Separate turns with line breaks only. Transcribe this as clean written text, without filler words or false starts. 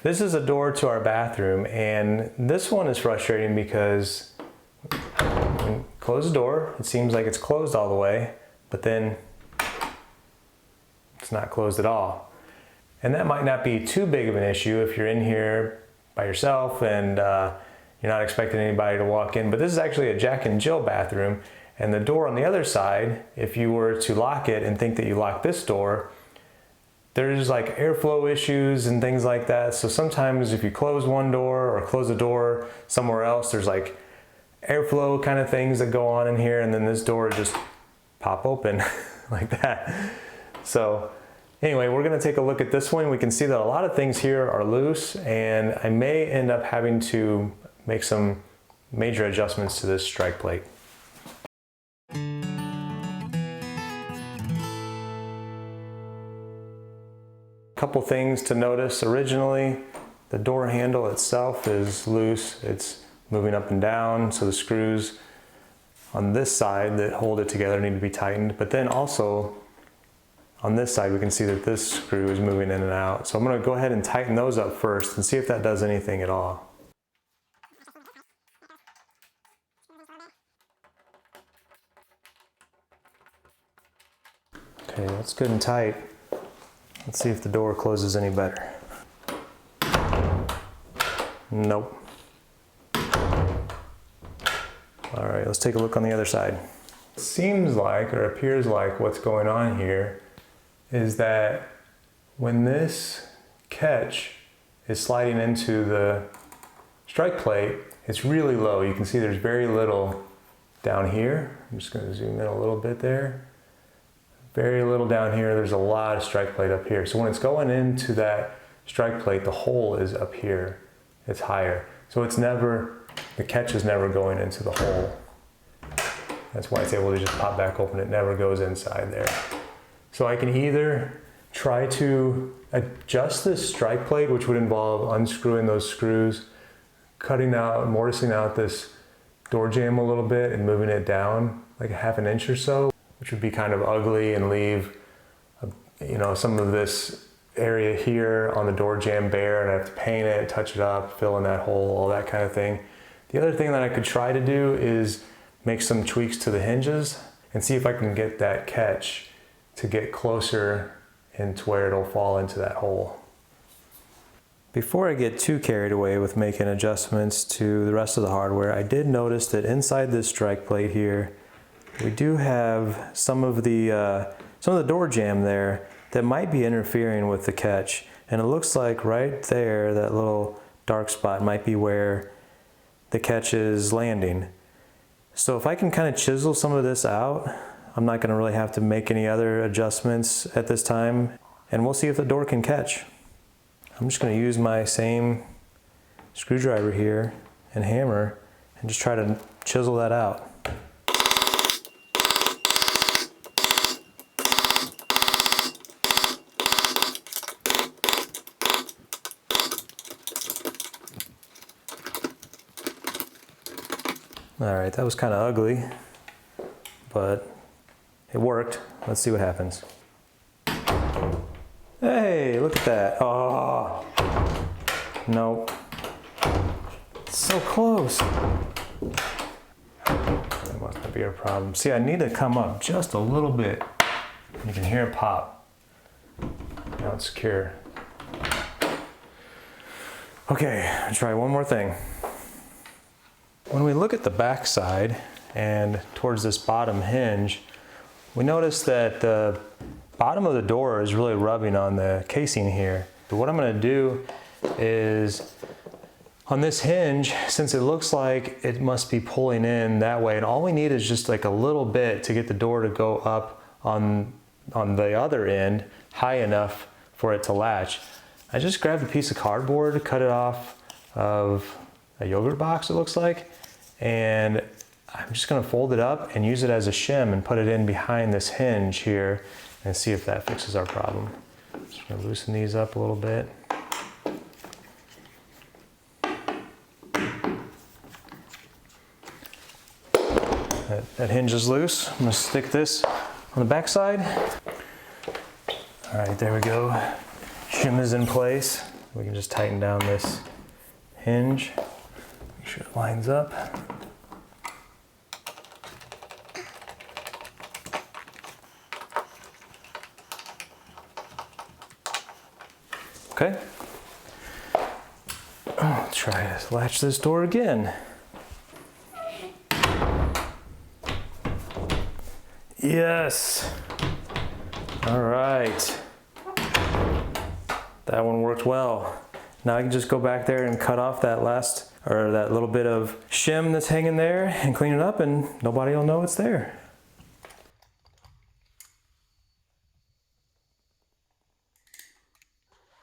This is a door to our bathroom, and this one is frustrating because when you close the door, it seems like it's closed all the way, but then it's not closed at all. And that might not be too big of an issue if you're in here by yourself and you're not expecting anybody to walk in, but this is actually a Jack and Jill bathroom, and the door on the other side, if you were to lock it and think that you locked this door, there's like airflow issues and things like that. So sometimes if you close one door or close a door somewhere else, there's like airflow kind of things that go on in here, and then this door just pop open like that. So anyway, we're gonna take a look at this one. We can see that a lot of things here are loose, and I may end up having to make some major adjustments to this strike plate. Couple things to notice. Originally, the door handle itself is loose. It's moving up and down, so the screws on this side that hold it together need to be tightened. But then also on this side, we can see that this screw is moving in and out. So I'm going to go ahead and tighten those up first and see if that does anything at all. Okay, that's good and tight. Let's see if the door closes any better. Nope. All right, let's take a look on the other side. It seems like, or appears like, what's going on here is that when this catch is sliding into the strike plate, it's really low. You can see there's very little down here. I'm just going to zoom in a little bit there. Very little down here. There's a lot of strike plate up here. So when it's going into that strike plate, the hole is up here. It's higher. So it's never, the catch is never going into the hole. That's why it's able to just pop back open. It never goes inside there. So I can either try to adjust this strike plate, which would involve unscrewing those screws, cutting out, mortising out this door jamb a little bit and moving it down like a half an inch or so, which would be kind of ugly and leave, you know, some of this area here on the door jamb bare, and I have to paint it, touch it up, fill in that hole, all that kind of thing. The other thing that I could try to do is make some tweaks to the hinges and see if I can get that catch to get closer into where it'll fall into that hole. Before I get too carried away with making adjustments to the rest of the hardware, I did notice that inside this strike plate here, we do have some of the door jamb there that might be interfering with the catch. And it looks like right there, that little dark spot might be where the catch is landing. So if I can kind of chisel some of this out, I'm not going to really have to make any other adjustments at this time, and we'll see if the door can catch. I'm just going to use my same screwdriver here and hammer and just try to chisel that out. All right, that was kind of ugly, but it worked. Let's see what happens. Hey, look at that. Oh, nope. It's so close. That must not be a problem. See, I need to come up just a little bit. You can hear it pop. Now it's secure. Okay, I'll try one more thing. When we look at the back side and towards this bottom hinge, we notice that the bottom of the door is really rubbing on the casing here. But what I'm going to do is, on this hinge, since it looks like it must be pulling in that way, and all we need is just like a little bit to get the door to go up on the other end high enough for it to latch. I just grabbed a piece of cardboard, cut it off of a yogurt box, it looks like, and I'm just going to fold it up and use it as a shim and put it in behind this hinge here and see if that fixes our problem. Just going to loosen these up a little bit. That hinge is loose. I'm going to stick this on the back side. All right, there we go. Shim is in place. We can just tighten down this hinge, make sure it lines up. Okay. Let's try to latch this door again. Yes. All right. That one worked well. Now I can just go back there and cut off that that little bit of shim that's hanging there and clean it up, and nobody will know it's there.